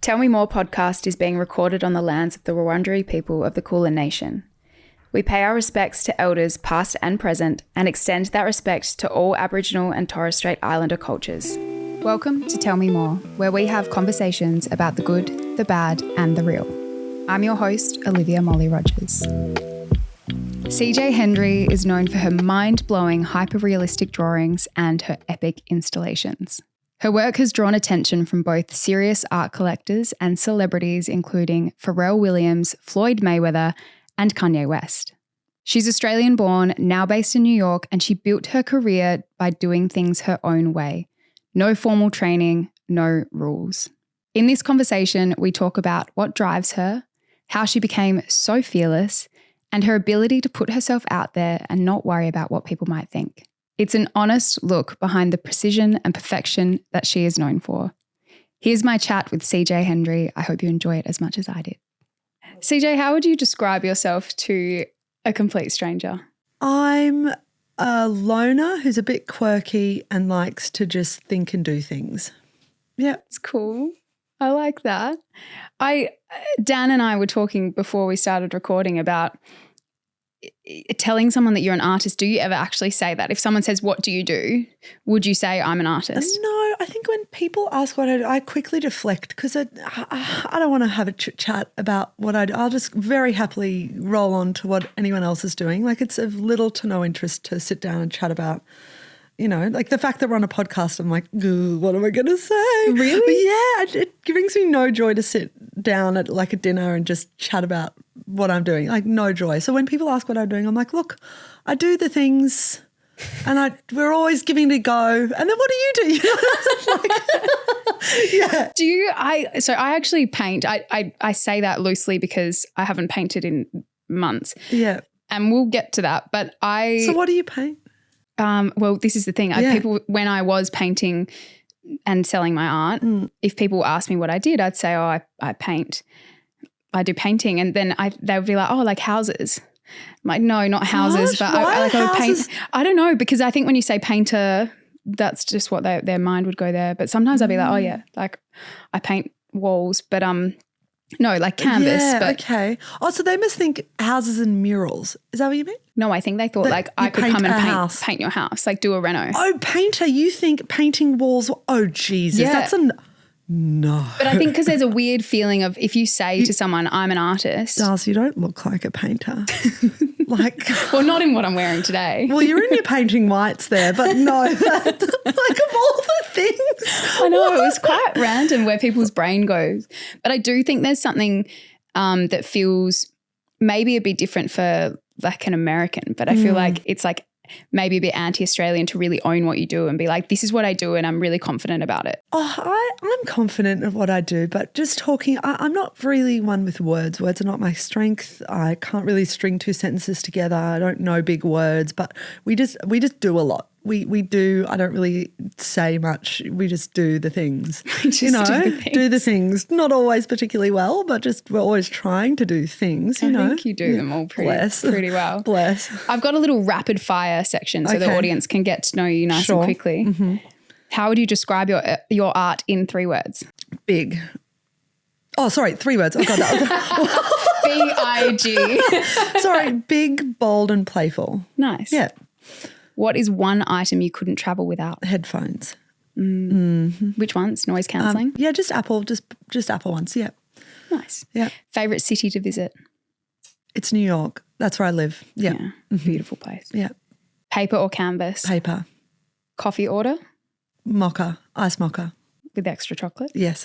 Tell Me More podcast is being recorded on the lands of the Wurundjeri people of the Kulin Nation. We pay our respects to elders past and present and extend that respect to all Aboriginal and Torres Strait Islander cultures. Welcome to Tell Me More, where we have conversations about the good, the bad and the real. I'm your host, Olivia Molly Rogers. CJ Hendry is known for her mind-blowing hyper-realistic drawings and her epic installations. Her work has drawn attention from both serious art collectors and celebrities including Pharrell Williams, Floyd Mayweather, and Kanye West. She's Australian-born, now based in New York, and she built her career by doing things her own way. No formal training, no rules. In this conversation, we talk about what drives her, how she became so fearless, and her ability to put herself out there and not worry about what people might think. It's an honest look behind the precision and perfection that she is known for. Here's my chat with CJ Hendry. I hope you enjoy it as much as I did. CJ, how would you describe yourself to a complete stranger? I'm a loner who's a bit quirky and likes to just think and do things. Yeah. It's cool. I like that. Dan and I were talking before we started recording about telling someone that you're an artist. Do you ever actually say that? If someone says, what do you do? Would you say I'm an artist? No, I think when people ask what I do, I quickly deflect because I don't want to have a chat about what I do. I'll just very happily roll on to what anyone else is doing. Like it's of little to no interest to sit down and chat about, you know, like the fact that we're on a podcast, I'm like, what am I going to say? Really? But yeah, it brings me no joy to sit down at like a dinner and just chat about what I'm doing, like no joy. So when people ask what I'm doing, I'm like, look, I do the things and we're always giving it a go. And then what do you do? You know? Like, yeah. Do you, so I actually paint. I say that loosely because I haven't painted in months. Yeah. And we'll get to that. But So what do you paint? Well, this is the thing. People, when I was painting and selling my art, if people asked me what I did, I'd say, I paint. I do painting. And then they would be like, oh, like houses. I'm like, no, not houses. But I would paint. I don't know, because I think when you say painter, that's just what their mind would go there. But sometimes I'd be like, oh yeah, like I paint walls. But no, like canvas. Yeah, but okay. Oh, so they must think houses and murals. Is that what you mean? No, I think they thought like I could come and paint your house, like do a reno. Oh, painter. You think painting walls. Oh, Jesus. Yeah. That's no. But I think because there's a weird feeling of if you say to someone, I'm an artof Darcy, you don't look like a painter. Like, well, not in what I'm wearing today. Well, you're in your painting whites there, but no, like of all the things. I know, it was quite random where people's brain goes. But I do think there's something that feels maybe a bit different for like an American, but I feel like it's like maybe a bit anti-Australian to really own what you do and be like, this is what I do and I'm really confident about it. Oh, I'm confident of what I do, but just talking, I'm not really one with words. Words are not my strength. I can't really string two sentences together. I don't know big words, but we just do a lot. We do, I don't really say much. We just do the things, do the things. Not always particularly well, but just we're always trying to do things, I think you do them all pretty well. Bless. I've got a little rapid fire section so the audience can get to know you nice and quickly. Mm-hmm. How would you describe your art in 3 words? Big. Oh, sorry, 3 words. I got that. B-I-G. Sorry, big, bold and playful. Nice. Yeah. What is one item you couldn't travel without? Headphones. Mm-hmm. Which ones? Noise cancelling? Yeah, just Apple ones, yeah. Nice. Yeah. Favourite city to visit? It's New York. That's where I live. Yeah. Mm-hmm. Beautiful place. Yeah. Paper or canvas? Paper. Coffee order? Mocha. Ice mocha. With extra chocolate? Yes.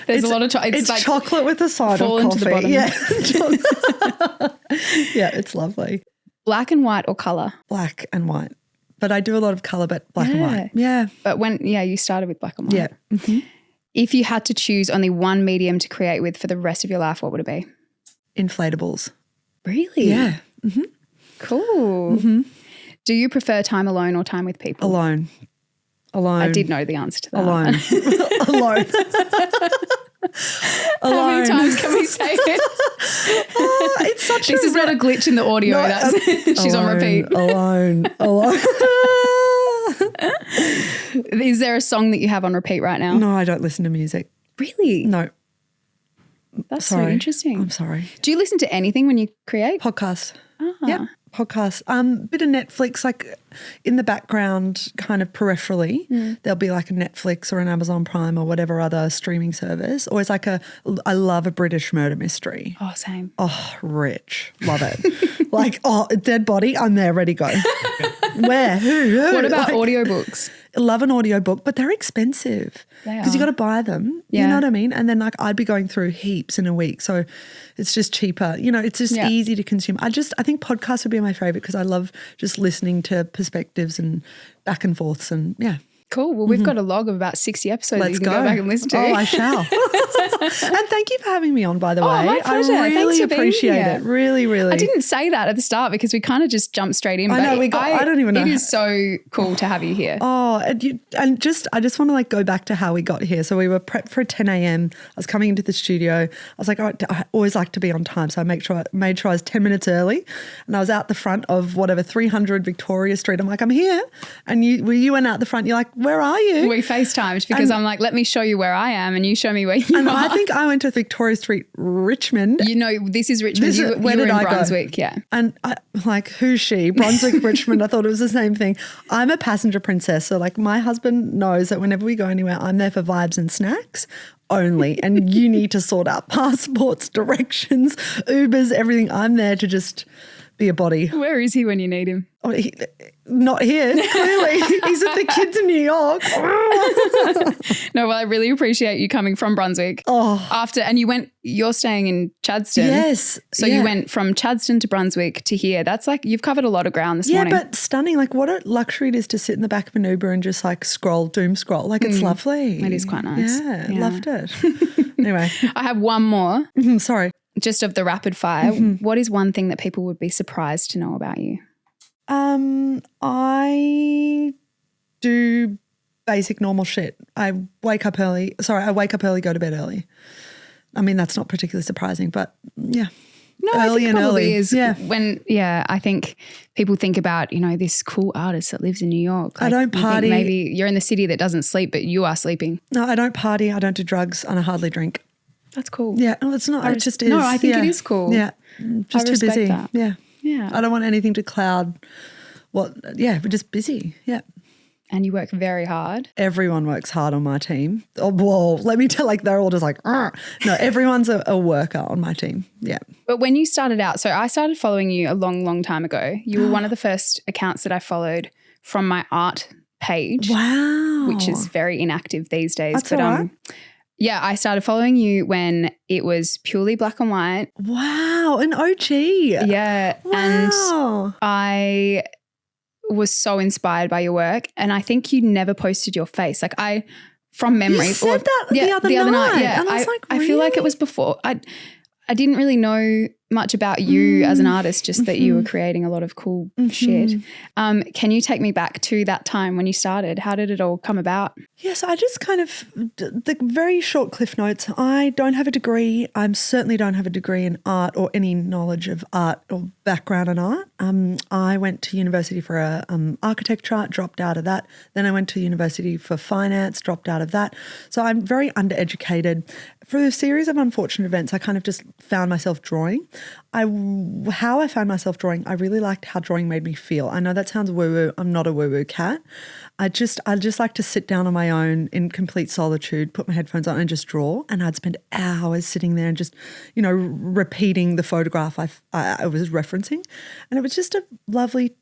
There's a lot of chocolate. It's like chocolate with a side of coffee. To the bottom. Yeah. Yeah, it's lovely. Black and white or colour? Black and white. But I do a lot of colour, but black and white. Yeah. But you started with black and white. Yeah. Mm-hmm. If you had to choose only one medium to create with for the rest of your life, what would it be? Inflatables. Really? Yeah. Mm-hmm. Cool. Mm-hmm. Do you prefer time alone or time with people? Alone. I did know the answer to that. Alone. Alone. How many times can we say it? It's such this is not a glitch in the audio. She's on repeat. Alone. Is there a song that you have on repeat right now? No, I don't listen to music. Really? No. That's Sorry. so interesting. I'm sorry. Do you listen to anything when you create? Podcast. Ah. Yep. Podcast. Bit of Netflix, like in the background, kind of peripherally. There'll be like a Netflix or an Amazon Prime or whatever other streaming service. Or it's like I love a British murder mystery. Oh, same. Oh, rich. Love it. Like, a dead body, I'm there, ready, go. Where? Who? What about Like, audiobooks? love an audiobook, but they're expensive. They Because you are. got to buy them. Yeah. You know what I mean? And then like I'd be going through heaps in a week. So it's just cheaper. You know, it's just Yeah. easy to consume. I think podcasts would be my favorite because I love just listening to perspectives and back and forths and yeah. Cool. Well, we've got a log of about 60 episodes that Let's you can go back and listen to. Oh, I shall. And thank you for having me on, by the way. my pleasure. I Thanks really for being appreciate here. it. Really, really. I didn't say that at the start because we kind of just jumped straight in. I but know, I don't even know It is so cool to have you here. Oh, I just want to like go back to how we got here. So we were prepped for 10 a.m. I was coming into the studio. I was like, I always like to be on time. So I made sure I was 10 minutes early and I was out the front of whatever 300 Victoria Street. I'm like, I'm here. And you went out the front. You're like, where are you? We FaceTimed because I'm like, let me show you where I am and you show me where you And are. I think I went to Victoria Street, Richmond. You know, this is Richmond. Where you were did in I go? Brunswick, yeah. And I, like, who's she? Brunswick, Richmond. I thought it was the same thing. I'm a passenger princess. So like my husband knows that whenever we go anywhere, I'm there for vibes and snacks only. And you need to sort out passports, directions, Ubers, everything. I'm there to just be a body. Where is he when you need him? Oh, not here, clearly. He's at the kids in New York. No, well, I really appreciate you coming from Brunswick. Oh. And you're staying in Chadstone. Yes. So you went from Chadstone to Brunswick to here. That's like, you've covered a lot of ground this morning. Yeah, but stunning. Like what a luxury it is to sit in the back of an Uber and just like doom scroll. Like it's lovely. It is quite nice. Yeah, loved it. Anyway. I have one more. Sorry. Just of the rapid fire. What is one thing that people would be surprised to know about you? I do basic normal shit. I wake up early, go to bed early. I mean, that's not particularly surprising, but yeah. No, early I think and probably early. is. Yeah. I think people think about, this cool artist that lives in New York. I don't you think party. Maybe you're in the city that doesn't sleep, but you are sleeping. No, I don't party. I don't do drugs and I hardly drink. That's cool. Yeah. No, it's not. It just is. No, I think it is cool. Yeah. Just too respect busy. that. Yeah. Yeah. I don't want anything to cloud we're just busy. Yeah. And you work very hard. Everyone works hard on my team. Oh, whoa, let me tell, like they're all just like, "Arr." No, everyone's a worker on my team. Yeah. But when you started out, so I started following you a long, long time ago. You were one of the first accounts that I followed from my art page. Wow. Which is very inactive these days. That's all right. Yeah, I started following you when it was purely black and white. Wow, an OG. Yeah. Wow. And I was so inspired by your work. And I think you never posted your face. Like from memory. You said that the other night. Yeah. And I was like, I feel like it was before. I didn't really know much about you as an artist, just that you were creating a lot of cool shit. Can you take me back to that time when you started? How did it all come about? Yes, I just kind of, the very short cliff notes. I don't have a degree. I certainly don't have a degree in art or any knowledge of art or background in art. I went to university for architecture, dropped out of that. Then I went to university for finance, dropped out of that. So I'm very undereducated. For a series of unfortunate events, I kind of just found myself drawing. How I found myself drawing, I really liked how drawing made me feel. I know that sounds woo-woo. I'm not a woo-woo cat. I just like to sit down on my own in complete solitude, put my headphones on and just draw. And I'd spend hours sitting there and just, repeating the photograph I was referencing. And it was just a lovely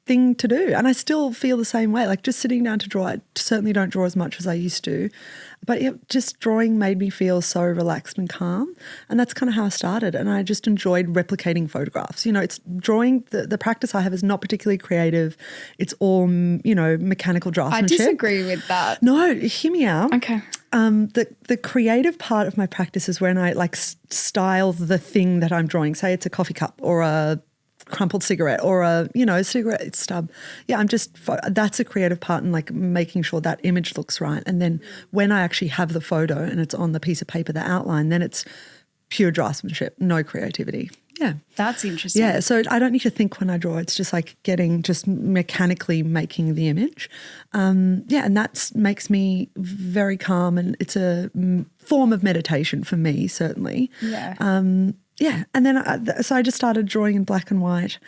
thing to do. And I still feel the same way, like just sitting down to draw. I certainly don't draw as much as I used to, but just drawing made me feel so relaxed and calm. And that's kind of how I started. And I just enjoyed replicating photographs. It's drawing, the practice I have is not particularly creative. It's all, mechanical I draftsmanship. disagree with that. No, hear me out. Okay. The creative part of my practice is when I style the thing that I'm drawing. Say it's a coffee cup or a crumpled cigarette or a cigarette stub. Yeah, that's a creative part in making sure that image looks right. And then when I actually have the photo and it's on the piece of paper, the outline, then it's pure draftsmanship, no creativity. Yeah. That's interesting. Yeah, so I don't need to think when I draw. It's just like just mechanically making the image. And that makes me very calm, and it's a form of meditation for me, certainly. Yeah. And then so I just started drawing in black and white,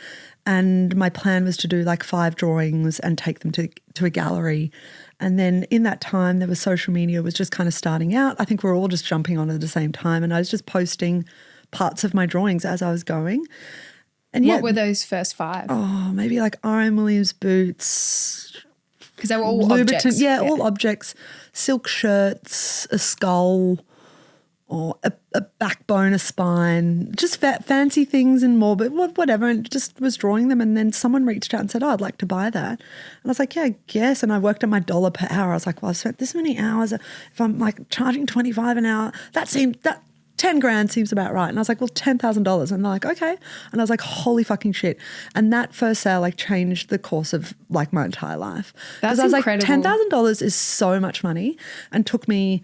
and my plan was to do like 5 drawings and take them to a gallery. And then in that time, there was social media was just kind of starting out. I think we were all just jumping on it at the same time, and I was just posting parts of my drawings as I was going. And what were those first 5? Oh, maybe like R.M. Williams boots. Because they were all objects. Yeah, all objects. Silk shirts, a skull, or a backbone, a spine, just fancy things and more, but whatever. And just was drawing them. And then someone reached out and said, oh, I'd like to buy that. And I was like, yeah, I guess. And I worked at my $1 per hour. I was like, well, I've spent this many hours. If I'm like charging $25 an hour, that 10 grand seems about right. And I was like, well, $10,000. And they're like, okay. And I was like, holy fucking shit. And that first sale like changed the course of like my entire life. That's incredible. Like, $10,000 is so much money, and took me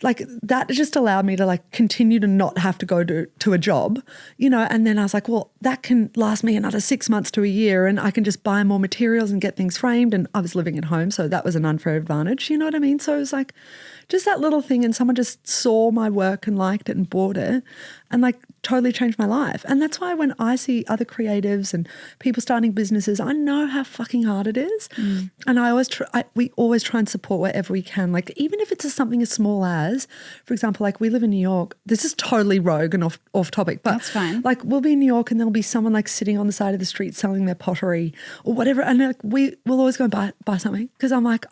like that just allowed me to like continue to not have to go to a job, and then I was like, well, that can last me another 6 months to a year, and I can just buy more materials and get things framed. And I was living at home, so that was an unfair advantage, you know what I mean? So it was like just that little thing, and someone just saw my work and liked it and bought it, and like totally changed my life. And that's why when I see other creatives and people starting businesses, I know how fucking hard it is. And we always try and support wherever we can. Like even if it's just something as small as, for example, like we live in New York. This is totally rogue and off topic, but that's fine. Like we'll be in New York and there'll be someone like sitting on the side of the street selling their pottery or whatever, and like we will always go and buy something, because I'm like,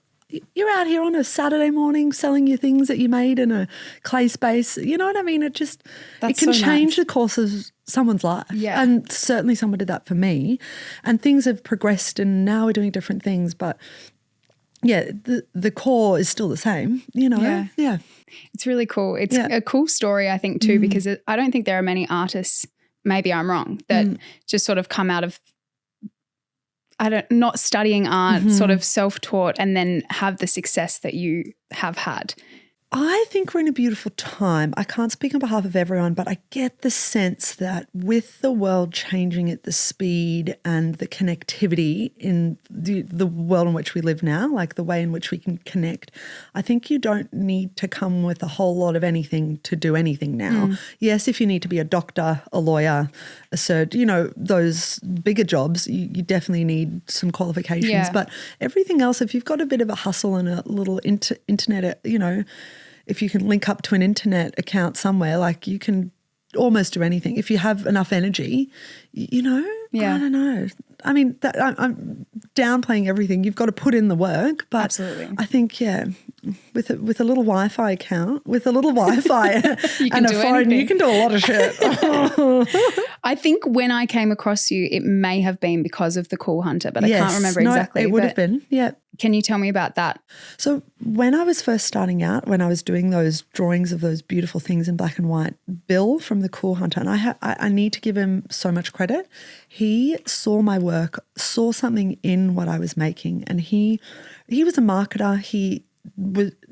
you're out here on a Saturday morning selling your things that you made in a clay space. You know what I mean? It can change the course of someone's life. Yeah. And certainly someone did that for me. And things have progressed, and now we're doing different things. But yeah, the core is still the same, Yeah. It's really cool. It's a cool story, I think, too, because I don't think there are many artists, maybe I'm wrong, that just sort of come out of not studying art, sort of self-taught, and then have the success that you have had. I think we're in a beautiful time. I can't speak on behalf of everyone, but I get the sense that with the world changing at the speed and the connectivity in the world in which we live now, like the way in which we can connect, I think you don't need to come with a whole lot of anything to do anything now. Yes, if you need to be a doctor, a lawyer, a surgeon, those bigger jobs, you definitely need some qualifications. Yeah. But everything else, if you've got a bit of a hustle and a little internet, if you can link up to an internet account somewhere, like you can almost do anything. If you have enough energy, I don't know. I mean, I'm downplaying everything. You've got to put in the work. But absolutely. I think, with a little Wi-Fi account, with a little Wi-Fi and a phone, anything. You can do a lot of shit. I think when I came across you, it may have been because of the Cool Hunter, but I can't remember exactly. It would have been, yeah. Can you tell me about that? So when I was first starting out, when I was doing those drawings of those beautiful things in black and white, Bill from the Cool Hunter, and I need to give him so much credit. He saw my work, saw something in what I was making, and he was a marketer. He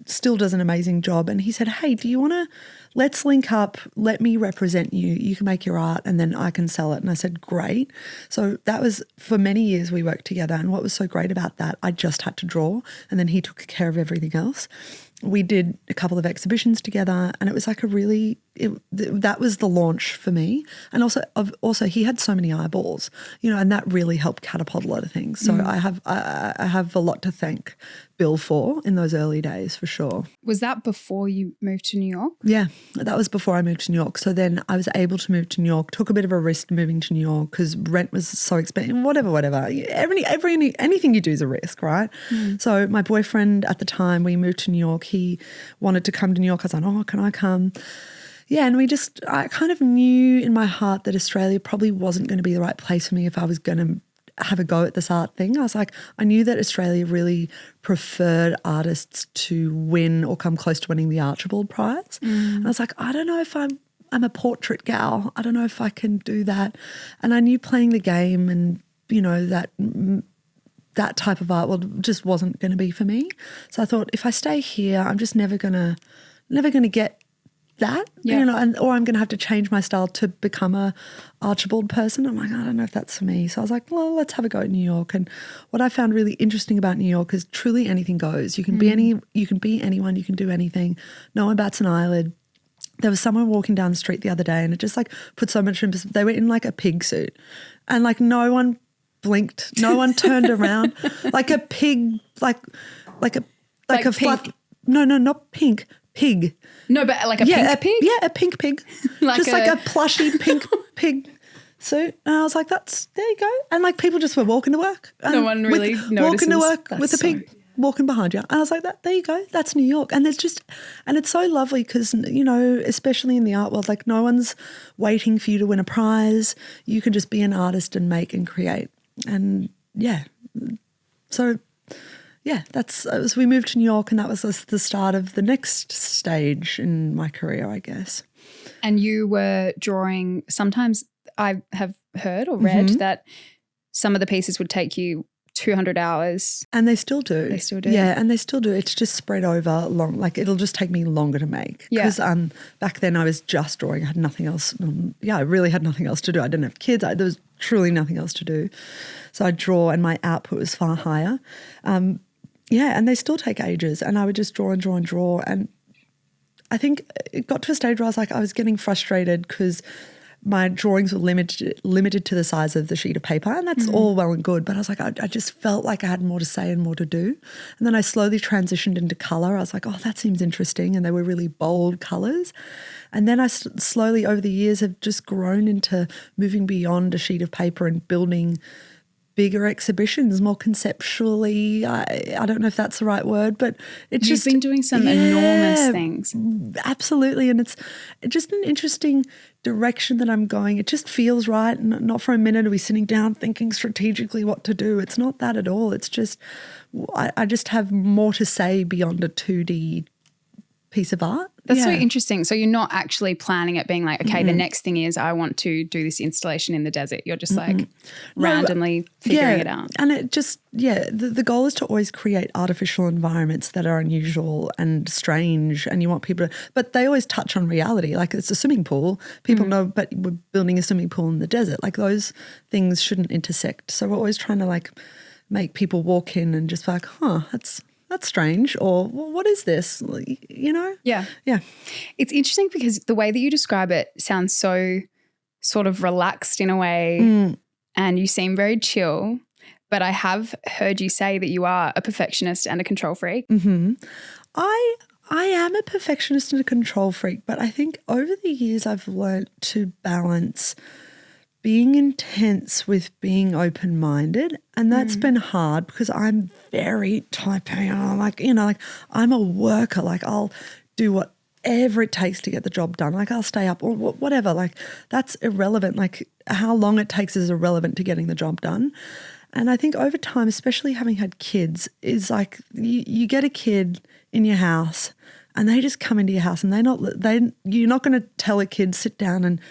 still does an amazing job, and he said, hey, do you want to, let's link up, let me represent you, you can make your art and then I can sell it. And I said, great. So that was, for many years we worked together, and what was so great about that, I just had to draw and then he took care of everything else. We did a couple of exhibitions together, and it was like that was the launch for me. And also he had so many eyeballs, and that really helped catapult a lot of things. So I have a lot to thank Bill for in those early days, for sure. Was that before you moved to New York? Yeah, that was before I moved to New York. So then I was able to move to New York, took a bit of a risk moving to New York because rent was so expensive, whatever. Anything you do is a risk, right? So my boyfriend at the time, we moved to New York. He wanted to come to New York. I was like, oh, can I come? Yeah, and I kind of knew in my heart that Australia probably wasn't going to be the right place for me if I was going to have a go at this art thing. I was like, I knew that Australia really preferred artists to win or come close to winning the Archibald Prize. And I was like, I don't know if I'm a portrait gal. I don't know if I can do that. And I knew playing the game and, that type of art just wasn't going to be for me. So I thought, if I stay here, I'm just never gonna get that, Yeah. you know, or I'm going to have to change my style to become a Archibald person. I'm like, I don't know if that's for me. So I was like, well, let's have a go at New York. And what I found really interesting about New York is truly anything goes. You can be anyone, you can do anything. No one bats an eyelid. There was someone walking down the street the other day and it just like put so much emphasis. They were in like a pig suit and like no one blinked. No one turned around. Like a pig, like a fluff. No, not pink. Pig. No, but like a pink pig? Yeah, a pink pig. Just like a plushy pink pig suit. And I was like, there you go. And like people just were walking to work. No one really notices. Walking to work That's with a pig walking behind you. And I was like, there you go. That's New York. And it's so lovely because, you know, especially in the art world, like no one's waiting for you to win a prize. You can just be an artist and make and create. And yeah, so yeah, so we moved to New York and that was the start of the next stage in my career, I guess. And you were drawing, sometimes I have heard or read that some of the pieces would take you 200 hours. And they still do. They still do. Yeah, and they still do. It's just spread over long, like it'll just take me longer to make. Yeah. Because back then I was just drawing. I had nothing else. I really had nothing else to do. I didn't have kids. There was truly nothing else to do. So I'd draw and my output was far higher. Yeah, and they still take ages and I would just draw and draw and draw. And I think it got to a stage where I was getting frustrated because my drawings were limited to the size of the sheet of paper and that's all well and good. But I was like, I just felt like I had more to say and more to do. And then I slowly transitioned into colour. I was like, oh, that seems interesting. And they were really bold colours. And then I slowly over the years have just grown into moving beyond a sheet of paper and building bigger exhibitions, more conceptually. I don't know if that's the right word, but it's You've been doing some enormous things. Absolutely. And it's just an interesting direction that I'm going. It just feels right. Not for a minute are we sitting down thinking strategically what to do. It's not that at all. It's just I just have more to say beyond a 2D piece of art. That's so interesting. So you're not actually planning it being like, okay, the next thing is I want to do this installation in the desert. You're just like randomly figuring it out. And it just, the goal is to always create artificial environments that are unusual and strange and you want people to, but they always touch on reality. Like it's a swimming pool. People know, but we're building a swimming pool in the desert. Like those things shouldn't intersect. So we're always trying to like make people walk in and just be like, that's strange, or well, what is this? You know? Yeah. Yeah. It's interesting because the way that you describe it sounds so sort of relaxed in a way and you seem very chill, but I have heard you say that you are a perfectionist and a control freak. Mm-hmm. I am a perfectionist and a control freak, but I think over the years I've learned to balance being intense with being open-minded, and that's been hard because I'm very type A. Like I'm a worker. Like I'll do whatever it takes to get the job done. Like I'll stay up or whatever. Like that's irrelevant. Like how long it takes is irrelevant to getting the job done. And I think over time, especially having had kids, is like you get a kid in your house and they just come into your house and you're not going to tell a kid sit down and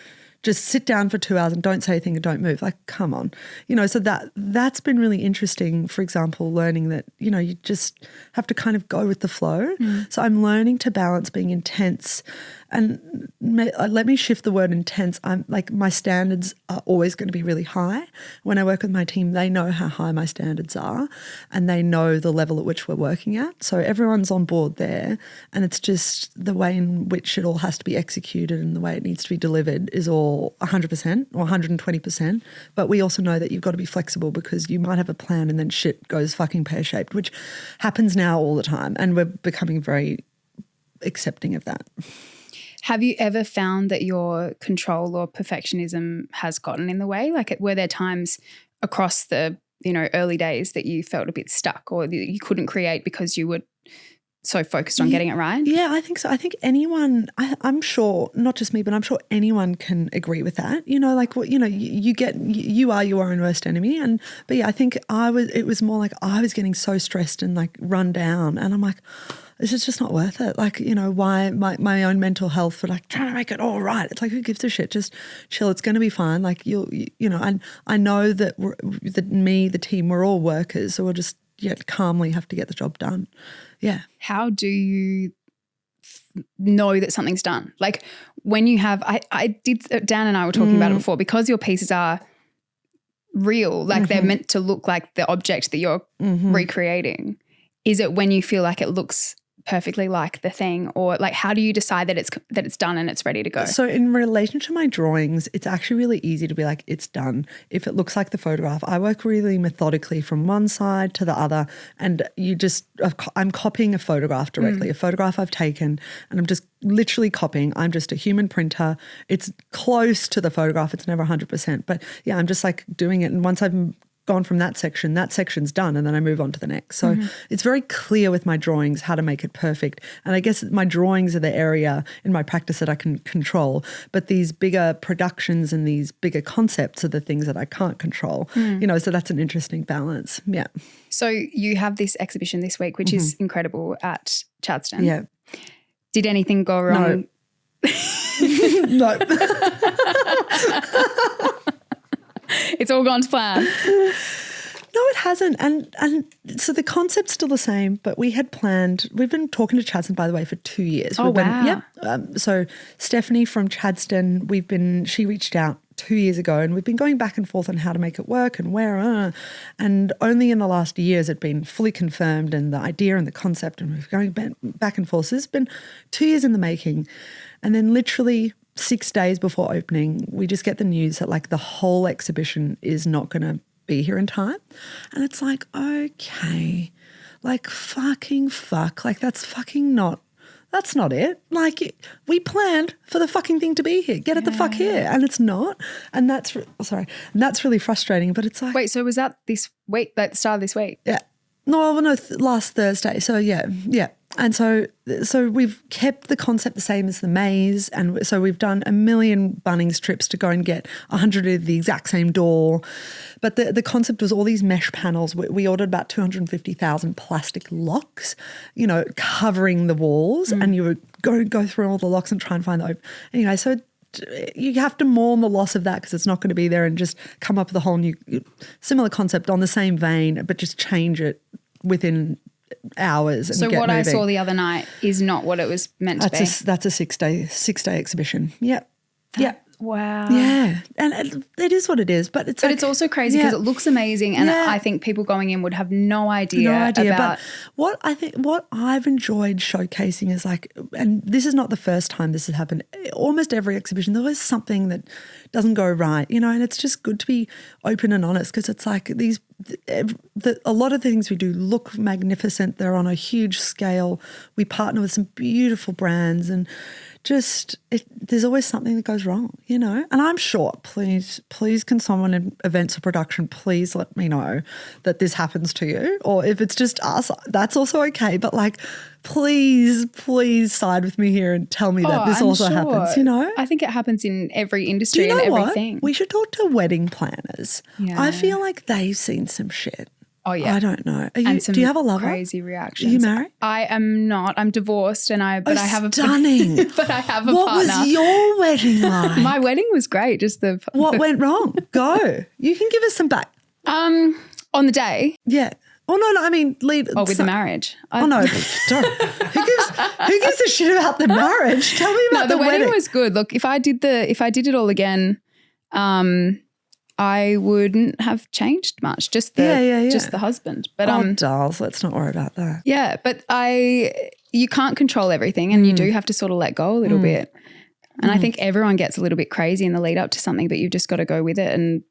just sit down for 2 hours and don't say a thing and don't move. Like, come on. You know, so that's been really interesting, for example, learning that, you know, you just have to kind of go with the flow. So I'm learning to balance being intense and let me shift the word intense. I'm like, my standards are always going to be really high. When I work with my team, they know how high my standards are and they know the level at which we're working at. So everyone's on board there, and it's just the way in which it all has to be executed and the way it needs to be delivered is all 100% or 120%. But we also know that you've got to be flexible because you might have a plan and then shit goes fucking pear-shaped, which happens now all the time, and we're becoming very accepting of that. Have you ever found that your control or perfectionism has gotten in the way? Like were there times across the, you know, early days that you felt a bit stuck or you couldn't create because you were so focused on getting it right? Yeah, I think so. I think anyone, I'm sure, not just me, but I'm sure anyone can agree with that. You know, like, you know, you are your own worst enemy. But yeah, I think it was more like I was getting so stressed and like run down, and I'm like, this is just not worth it. Like, you know, why my own mental health for like trying to make it all right. It's like, who gives a shit? Just chill. It's going to be fine. Like you know, and I know that the team, we're all workers. So we'll just calmly have to get the job done. Yeah. How do you know that something's done. Like when you have, Dan and I were talking about it before, because your pieces are real, like they're meant to look like the object that you're recreating. Is it when you feel like it looks perfectly like the thing, or like how do you decide that it's done and it's ready to go? So in relation to my drawings, it's actually really easy to be like, it's done if it looks like the photograph. I work really methodically from one side to the other, and I'm copying a photograph directly, a photograph I've taken, and I'm just literally copying. I'm just a human printer. It's close to the photograph. It's never 100%, but yeah, I'm just like doing it. And once I've gone from that section's done, and then I move on to the next. So it's very clear with my drawings how to make it perfect. And I guess my drawings are the area in my practice that I can control, but these bigger productions and these bigger concepts are the things that I can't control, so that's an interesting balance. Yeah. So you have this exhibition this week, which is incredible at Chadstone. Yeah. Did anything go wrong? No. It's all gone to plan. No, it hasn't. And so the concept's still the same, but we've been talking to Chadstone, by the way, for 2 years. Wow. So Stephanie from Chadstone, she reached out 2 years ago, and we've been going back and forth on how to make it work and where, and only in the last year has it been fully confirmed, and the idea and the concept, and we're going back and forth. So it's been 2 years in the making. And then literally 6 days before opening, we just get the news that like the whole exhibition is not going to be here in time. And it's like, okay, like fucking fuck, like that's not it. Like we planned for the fucking thing to be here. Get it the fuck here. And it's not. And that's really frustrating, but it's like. Wait, so was that this week, like the start of this week? Yeah. No, last Thursday. So yeah. And so we've kept the concept the same as the maze, and so we've done 1 million Bunnings trips to go and get 100 of the exact same door. But the concept was all these mesh panels. We ordered about 250,000 plastic locks, covering the walls, and you would go through all the locks and try and find the anyway. So you have to mourn the loss of that because it's not going to be there, and just come up with a whole new similar concept on the same vein, but just change it within hours. And so get what moving. I saw the other night is not what it was meant to be. That's a 6-day exhibition. Yep. Wow. Yeah. And it is what it is. But it's also crazy because it looks amazing, and I think people going in would have no idea about. But what I've enjoyed showcasing is like, and this is not the first time this has happened, almost every exhibition there is something that doesn't go right, and it's just good to be open and honest, because it's like a lot of the things we do look magnificent. They're on a huge scale. We partner with some beautiful brands, and there's always something that goes wrong, and I'm sure, please can someone in events or production please let me know that this happens to you, or if it's just us, that's also okay, but like please side with me here and tell me that this also happens, I think it happens in every industry and everything. We should talk to wedding planners. Yeah. I feel like they've seen some shit. Oh, yeah. I don't know. Do you have a lover? Crazy reactions. Are you married? I am not. I'm divorced, but I have stunning. But I have a what partner. What was your wedding like? My wedding was great. What went wrong? Go. You can give us some back. On the day. Yeah. Oh no, I mean lead. Oh, with the marriage. No, don't. Who gives a shit about the marriage? Tell me about the wedding. wedding was good. Look, if I did it all again, I wouldn't have changed much. Just the husband. But dolls, let's not worry about that. Yeah, but you can't control everything, and you do have to sort of let go a little bit. And I think everyone gets a little bit crazy in the lead up to something, but you've just got to go with it and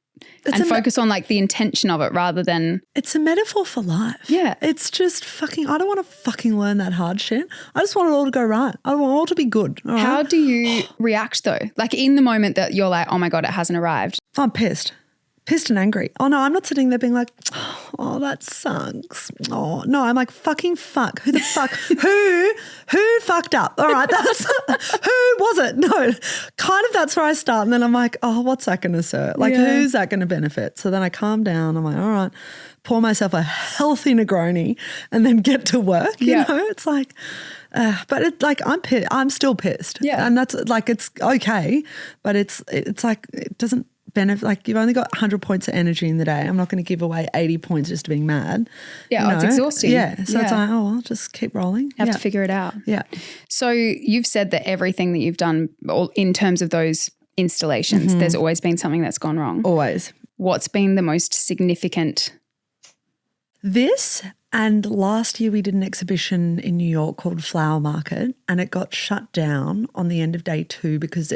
focus on like the intention of it rather than. It's a metaphor for life. Yeah. It's just I don't want to fucking learn that hard shit. I just want it all to go right. I want it all to be good. All How right? do you react though? Like in the moment that you're like, oh my God, it hasn't arrived. I'm pissed and angry. Oh no, I'm not sitting there being like, oh, that sucks. Oh no, I'm like, fucking fuck. Who the fuck? who fucked up? All right, that's who was it? No, kind of that's where I start, and then I'm like, oh, what's that going to serve? Like, who's that going to benefit? So then I calm down. I'm like, all right, pour myself a healthy Negroni, and then get to work. You know, it's like. But it's like I'm pissed. I'm still pissed. Yeah, and that's like it's okay, but it's like it doesn't benefit, like you've only got 100 points of energy in the day. I'm not going to give away 80 points just to being mad. Yeah, it's exhausting. Yeah. So it's like, oh, well, just keep rolling. You have to figure it out. Yeah. So you've said that everything that you've done in terms of those installations, there's always been something that's gone wrong. Always. What's been the most significant? This, and last year we did an exhibition in New York called Flower Market, and it got shut down on the end of day 2 because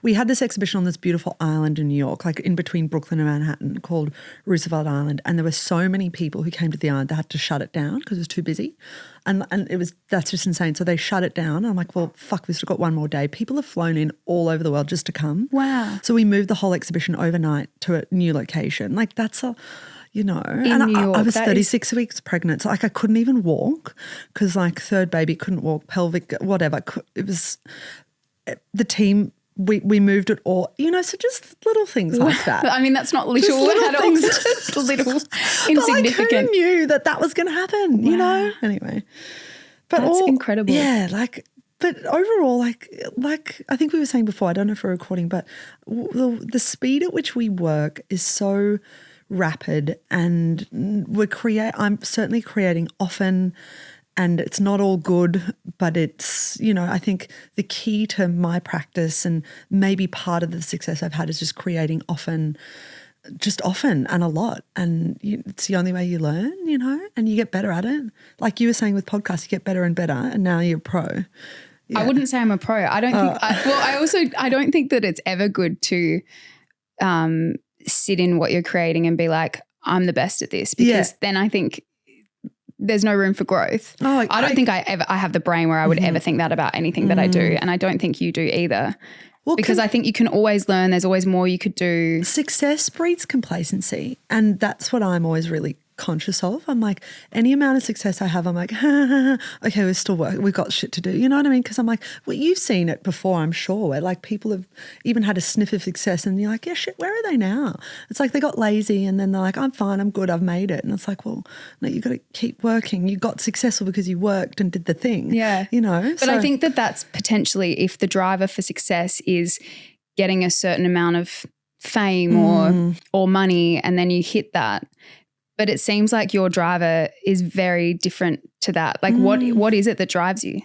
we had this exhibition on this beautiful island in New York, like in between Brooklyn and Manhattan, called Roosevelt Island, and there were so many people who came to the island they had to shut it down because it was too busy, and that's just insane. So they shut it down. And I'm like, well, fuck, we've still got one more day. People have flown in all over the world just to come. Wow. So we moved the whole exhibition overnight to a new location. Like that's a... New York, I was 36 weeks pregnant. So like I couldn't even walk because like third baby couldn't walk, pelvic, whatever. It was the team, we moved it all, so just little things like that. I mean, that's not little at all. Just little insignificant. But like who knew that was going to happen, Anyway. But that's incredible. Yeah, but overall, like I think we were saying before, I don't know if we're recording, but the speed at which we work is so rapid, and I'm certainly creating often, and it's not all good, but it's, I think the key to my practice and maybe part of the success I've had is just creating often and a lot, and it's the only way you learn, and you get better at it. Like you were saying with podcasts, you get better and better, and now you're a pro. Yeah. I wouldn't say I'm a pro. I don't think I don't think that it's ever good to sit in what you're creating and be like, I'm the best at this, because then I think there's no room for growth. I don't think I have the brain where I would ever think that about anything that I do, and I don't think you do either. Well, because I think you can always learn. There's always more you could do. Success breeds complacency, and that's what I'm always really conscious of. I'm like, any amount of success I have, I'm like, okay, we're still working. We've got shit to do. You know what I mean? Because I'm like, well, you've seen it before, I'm sure, where like people have even had a sniff of success and you're like, yeah, shit, where are they now? It's like they got lazy and then they're like, I'm fine, I'm good, I've made it. And it's like, well, no, you got to keep working. You got successful because you worked and did the thing. Yeah. But I think that's potentially, if the driver for success is getting a certain amount of fame or money, and then you hit that. But it seems like your driver is very different to that. Like what is it that drives you?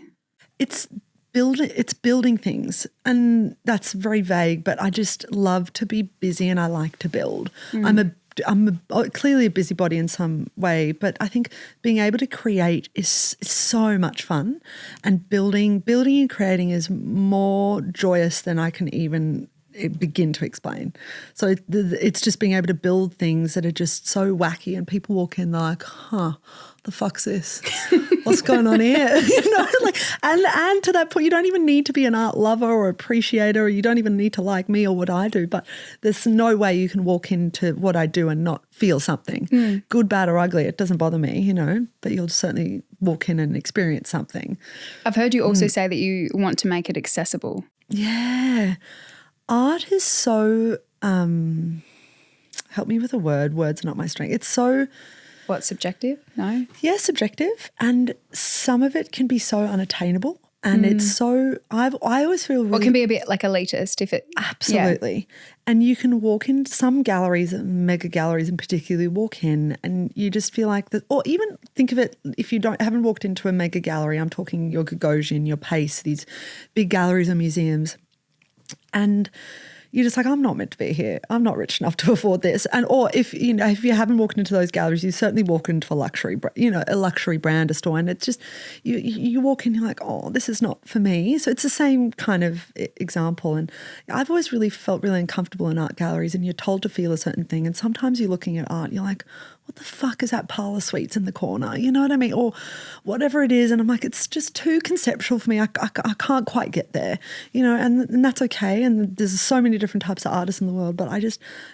It's building things, and that's very vague, but I just love to be busy and I like to build. I'm clearly a busybody in some way, but I think being able to create is so much fun, and building and creating is more joyous than I can even begin to explain. So it's just being able to build things that are just so wacky, and people walk in, they're like, the fuck's this? What's going on here? And to that point, you don't even need to be an art lover or appreciator, or you don't even need to like me or what I do, but there's no way you can walk into what I do and not feel something. Good, bad or ugly, it doesn't bother me, but you'll certainly walk in and experience something. I've heard you also say that you want to make it accessible. Yeah. Art is so, help me with a word, words are not my strength. It's so... What, subjective? No? Yeah, subjective. And some of it can be so unattainable, and it's so, I always feel really... Or it can be a bit like elitist if it... Absolutely. Yeah. And you can walk in some galleries, mega galleries in particular, walk in and you just feel like that, or even think of it, if you haven't walked into a mega gallery, I'm talking your Gagosian, your Pace, these big galleries and museums, and you're just like, I'm not meant to be here. I'm not rich enough to afford this. And or if you haven't walked into those galleries, you certainly walk into a luxury brand, a store, and it's just you walk in, you're like, oh, this is not for me. So it's the same kind of example. And I've always really felt really uncomfortable in art galleries, and you're told to feel a certain thing, and sometimes you're looking at art, you're like, what the fuck is that parlor suites in the corner? You know what I mean? Or whatever it is. And I'm like, it's just too conceptual for me. I can't quite get there, and that's okay. And there's so many different types of artists in the world, but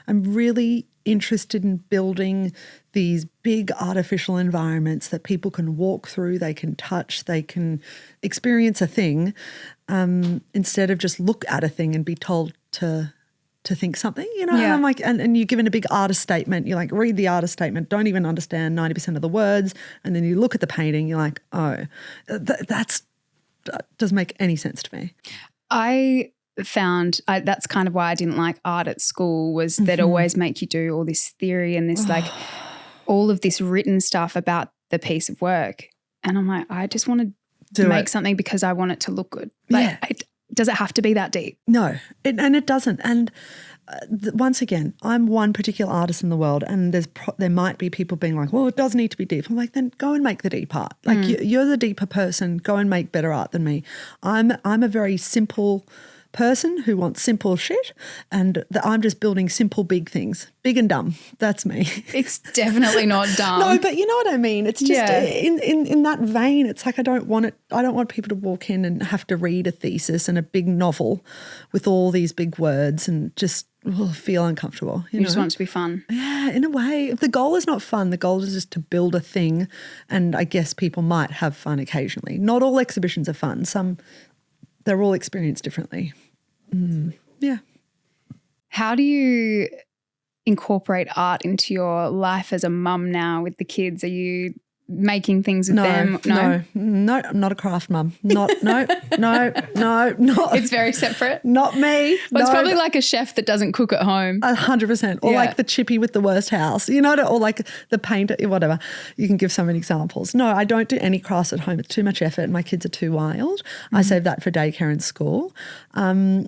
I'm really interested in building these big artificial environments that people can walk through, they can touch, they can experience a thing, instead of just look at a thing and be told to think something, And I'm like, and you're given a big artist statement, you're like, read the artist statement, don't even understand 90% of the words, and then you look at the painting, you're like, oh, that doesn't make any sense to me. I found that's kind of why I didn't like art at school, was that always make you do all this theory and this like all of this written stuff about the piece of work. And I'm like, I just want to make something because I want it to look good. Like, does it have to be that deep? No, and it doesn't. And once again, I'm one particular artist in the world, and there might be people being like, well, it does need to be deep. I'm like, then go and make the deep art. Like you're the deeper person. Go and make better art than me. I'm a very simple person who wants simple shit, and I'm just building simple big things, big and dumb. That's me. It's definitely not dumb. No, but you know what I mean. It's just in that vein. It's like I don't want people to walk in and have to read a thesis and a big novel with all these big words and just feel uncomfortable. You just want it to be fun. Yeah, in a way. The goal is not fun. The goal is just to build a thing, and I guess people might have fun occasionally. Not all exhibitions are fun. They're all experienced differently. Yeah. How do you incorporate art into your life as a mum now with the kids? Are you making things with them? No, I'm not a craft mum. No. It's very separate. Not me. Well, it's probably like a chef that doesn't cook at home. 100%. Or like the chippy with the worst house, or like the painter, whatever. You can give so many examples. No, I don't do any crafts at home. It's too much effort. My kids are too wild. I save that for daycare and school. No,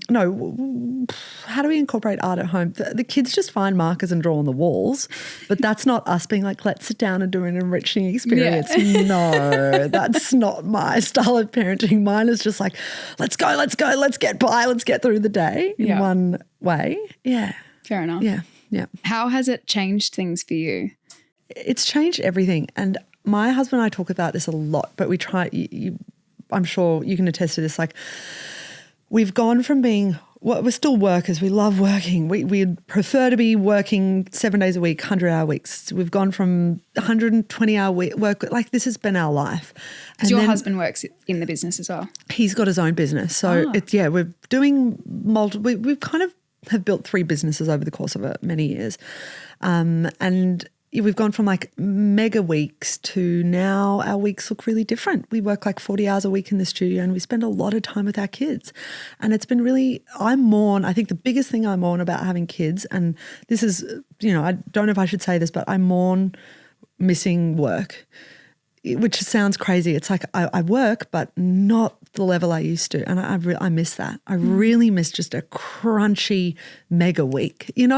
how do we incorporate art at home? The kids just find markers and draw on the walls, but that's not us being like, let's sit down and do an enriching experience. No, that's not my style of parenting. Mine is just like, let's go, let's get by, let's get through the day in one way. Yeah. Fair enough. Yeah. How has it changed things for you? It's changed everything. And my husband and I talk about this a lot, but we try, I'm sure you can attest to this, like we've gone from being, we're still workers. We love working. We'd prefer to be working 7 days a week, 100-hour weeks. We've gone from 120-hour work. Like this has been our life. Because your husband works in the business as well. He's got his own business. So we're doing multiple. We've kind of have built 3 businesses over the course of many years, and we've gone from like mega weeks to now our weeks look really different. We work like 40 hours a week in the studio, and we spend a lot of time with our kids. And it's been really, I think the biggest thing I mourn about having kids, and this is, I don't know if I should say this, but I mourn missing work, which sounds crazy. It's like I work, but not the level I used to. And I miss that. I really miss just a crunchy mega week, and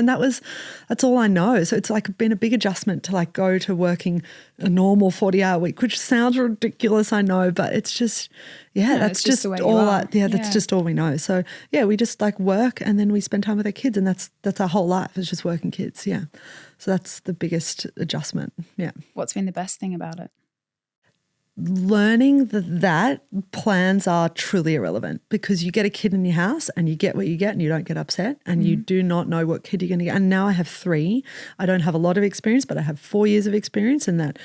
that's all I know. So it's like been a big adjustment to like go to working a normal 40-hour week, which sounds ridiculous, I know, but it's just, that's just all that's just all we know. So we just like work, and then we spend time with our kids, and that's our whole life is just working kids. Yeah. So that's the biggest adjustment. Yeah. What's been the best thing about it? Learning that plans are truly irrelevant, because you get a kid in your house and you get what you get and you don't get upset, and you do not know what kid you're going to get. And now I have 3. I don't have a lot of experience, but I have 4 years of experience in that.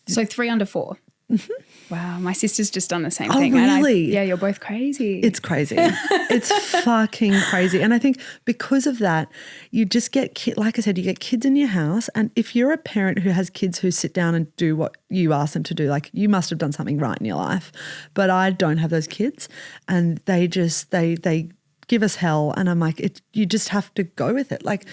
So 3 under 4? Mm-hmm. Wow, my sister's just done the same Oh, thing. really? And you're both crazy. It's crazy. It's fucking crazy. And I think because of that, you just get, like I said, you get kids in your house. And if you're a parent who has kids who sit down and do what you ask them to do, like you must have done something right in your life. But I don't have those kids, and they just, they give us hell. And I'm like, you just have to go with it. Like,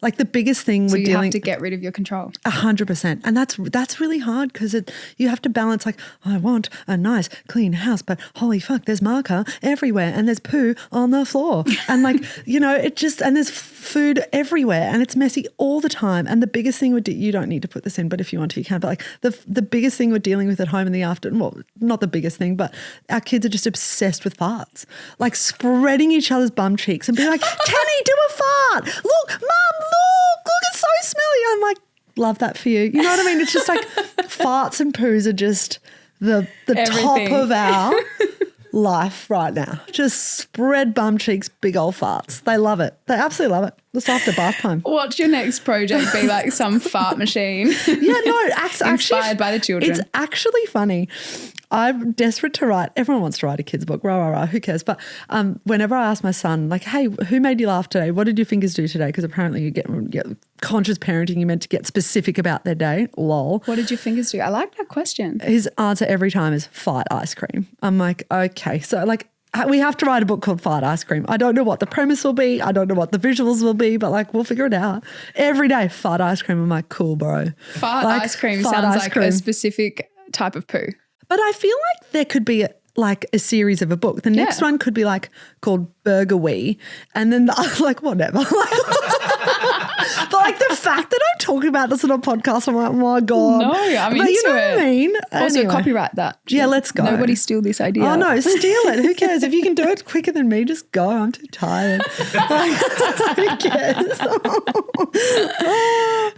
like the biggest thing so you have to get rid of your control. 100%. And that's really hard, because you have to balance like, I want a nice clean house, but holy fuck, there's marker everywhere and there's poo on the floor. And like, and there's food everywhere and it's messy all the time. And the biggest thing you don't need to put this in, but if you want to, you can. But like the biggest thing we're dealing with at home in the afternoon, well, not the biggest thing, but our kids are just obsessed with farts, like spreading each other's bum cheeks and being like, Kenny, do a fart. Look, Mum, look, it's so smelly. I'm like, love that for you. You know what I mean? It's just like farts and poos are just the top of our life right now. Just spread bum cheeks, big old farts. They love it. They absolutely love it. Just after bath time. What's your next project be, like some fart machine? Yeah, no, actually. Inspired by the children. It's actually funny. I'm desperate to write. Everyone wants to write a kid's book. Rah. Who cares? But whenever I ask my son, like, hey, who made you laugh today? What did your fingers do today? Because apparently you get conscious parenting. You're meant to get specific about their day. Lol. What did your fingers do? I like that question. His answer every time is fight ice cream. I'm like, okay. So like We have to write a book called Fart Ice Cream. I don't know what the premise will be. I don't know what the visuals will be, but like we'll figure it out. Every day, fart ice cream. I'm like, cool, bro. Fart ice cream sounds like a specific type of poo. But I feel like there could be a series of a book. The next one could be like called Burger Wee, and then like whatever. But like the fact that I'm talking about this on a podcast, I'm like, oh my God. No, I'm into you know it. What I mean? Also, anyway. Copyright that. Yeah, let's go. Nobody steal this idea. Oh no, steal it. Who cares? If you can do it quicker than me, just go. I'm too tired. Who cares?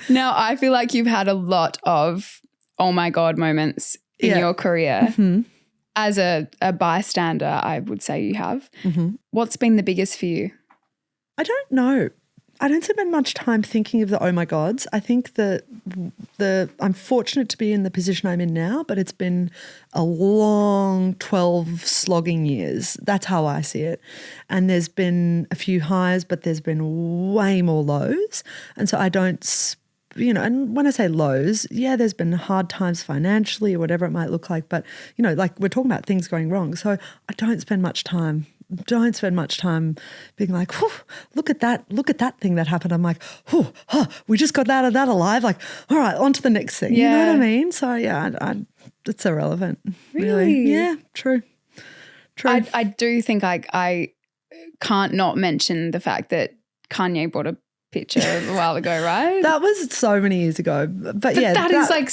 Now, I feel like you've had a lot of oh my God moments in your career. Mm-hmm. As a bystander, I would say you have. Mm-hmm. What's been the biggest for you? I don't know. I don't spend much time thinking of the oh my gods. I think that I'm fortunate to be in the position I'm in now, but it's been a long 12 slogging years. That's how I see it. And there's been a few highs, but there's been way more lows. And so I don't, and when I say lows, there's been hard times financially or whatever it might look like. But, like we're talking about things going wrong. So I don't spend much time being like, look at that thing that happened. I'm like, we just got out of that alive. Like, all right, on to the next thing. Yeah. You know what I mean? So it's irrelevant. Really? Yeah, true. I do think I can't not mention the fact that Kanye brought a picture a while ago, right? That was so many years ago. But yeah. That is like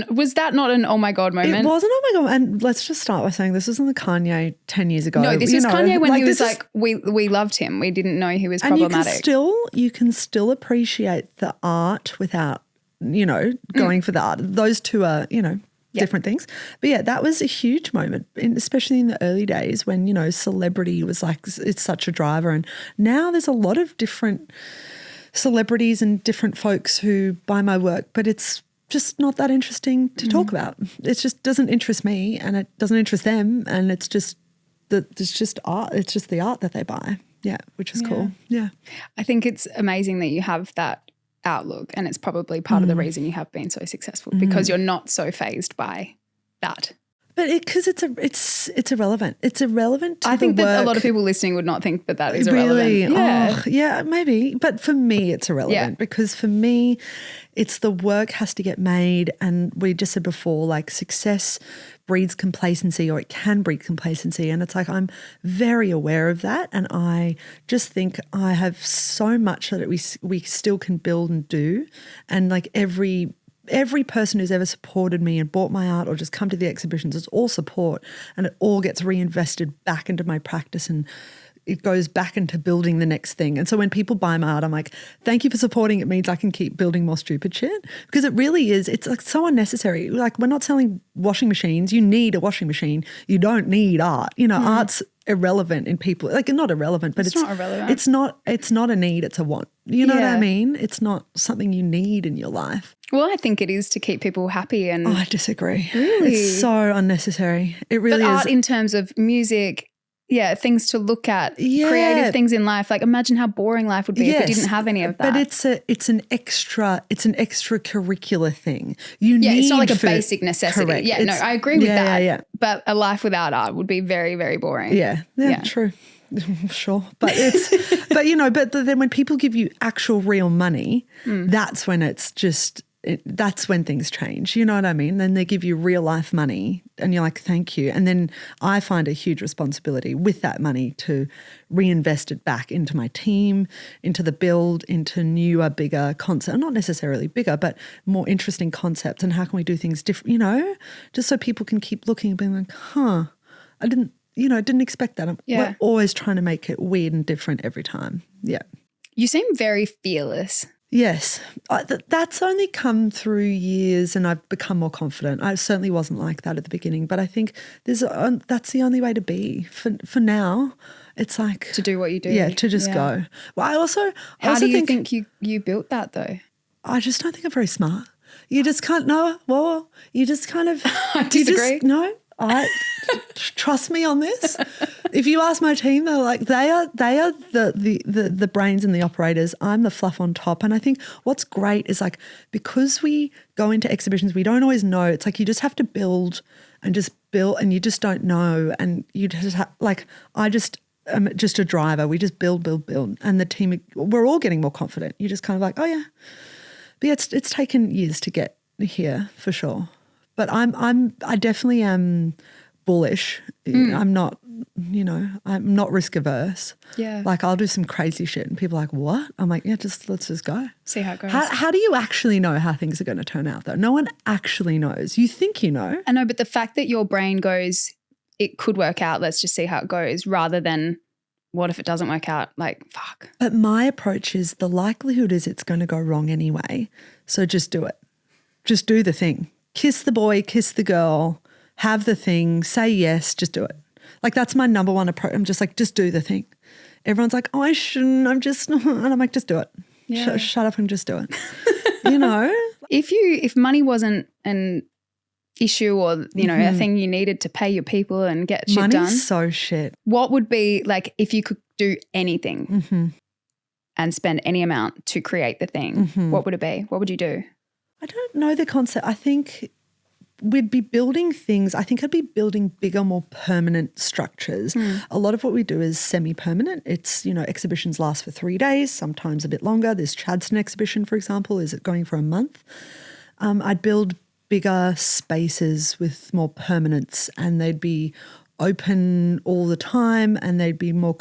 was that not an oh my God moment? It was an oh my God. And let's just start by saying this wasn't the Kanye 10 years ago. No, this was Kanye when he was like, we loved him. We didn't know he was problematic. And you can still appreciate the art without, going for the art. Those two are, different things. But yeah, that was a huge moment, especially in the early days when, celebrity was like, it's such a driver. And now there's a lot of different celebrities and different folks who buy my work, but it's just not that interesting to talk about. It just doesn't interest me and it doesn't interest them, and it's just art. It's just the art that they buy. Yeah, which is cool. Yeah. I think it's amazing that you have that outlook, and it's probably part of the reason you have been so successful because you're not so fazed by that. But because it's irrelevant. It's irrelevant to I think the that work. a lot of people listening would not think that is really? irrelevant. Yeah, maybe. But for me, it's irrelevant because for me, it's the work has to get made. And we just said before, like success breeds complacency, or it can breed complacency. And it's like I'm very aware of that. And I just think I have so much that we still can build and do. And like every person who's ever supported me and bought my art or just come to the exhibitions, it's all support, and it all gets reinvested back into my practice, and it goes back into building the next thing. And so when people buy my art, I'm like, thank you for supporting. It means I can keep building more stupid shit, because it really is. It's like so unnecessary. Like we're not selling washing machines. You need a washing machine. You don't need art. Art's irrelevant in people. Like not irrelevant, but it's not irrelevant. It's not a need. It's a want. You know what I mean? It's not something you need in your life. Well, I think it is to keep people happy. And I disagree. Really? It's so unnecessary. It really is. Art in terms of music, things to look at, creative things in life. Like imagine how boring life would be if it didn't have any of that. But it's an extracurricular thing. You need it's not like a basic necessity. Correct. Yeah, I agree with that. Yeah. But a life without art would be very, very boring. Yeah, true. Sure. But but then when people give you actual real money, that's when it's just that's when things change. You know what I mean? Then they give you real life money and you're like, thank you. And then I find a huge responsibility with that money to reinvest it back into my team, into the build, into newer, bigger concepts. Not necessarily bigger, but more interesting concepts. And how can we do things different, just so people can keep looking and being like, I didn't expect that. We're always trying to make it weird and different every time. Yeah. You seem very fearless. Yes. That's only come through years and I've become more confident. I certainly wasn't like that at the beginning, but I think that's the only way to be. For now, it's like to do what you do. Yeah, to just go. Well, How do you think you built that though? I just don't think I'm very smart. You just can't know. Well, you just kind of I disagree. Trust me on this. If you ask my team, they're like they are the brains and the operators. I'm the fluff on top. And I think what's great is like because we go into exhibitions, we don't always know. It's like you just have to build built and you just don't know, and you just I'm just a driver. We just build. And the team, we're all getting more confident. You're just kind of like, oh yeah. But yeah, it's taken years to get here for sure. But I definitely am bullish. I'm not, I'm not risk averse. Yeah. Like I'll do some crazy shit and people are like, what? I'm like, yeah, let's just go. See how it goes. How do you actually know how things are going to turn out though? No one actually knows. You think you know. I know, but the fact that your brain goes, it could work out, let's just see how it goes, rather than what if it doesn't work out? Like, fuck. But my approach is the likelihood is it's going to go wrong anyway. So just do it. Just do the thing. Kiss the boy, kiss the girl, have the thing, say yes, just do it. Like that's my number one approach. I'm just like, just do the thing. Everyone's like, oh, I shouldn't. I'm just, and I'm like, just do it. Yeah. Shut up and just do it. If money wasn't an issue or, a thing you needed to pay your people and get shit done. Money's so shit. What would be like if you could do anything and spend any amount to create the thing, what would it be? What would you do? I don't know the concept. I think we'd be building things. I think I'd be building bigger, more permanent structures. A lot of what we do is semi-permanent. It's, exhibitions last for 3 days, sometimes a bit longer. This Chadston exhibition, for example, is going for a month. I'd build bigger spaces with more permanence and they'd be open all the time and they'd be more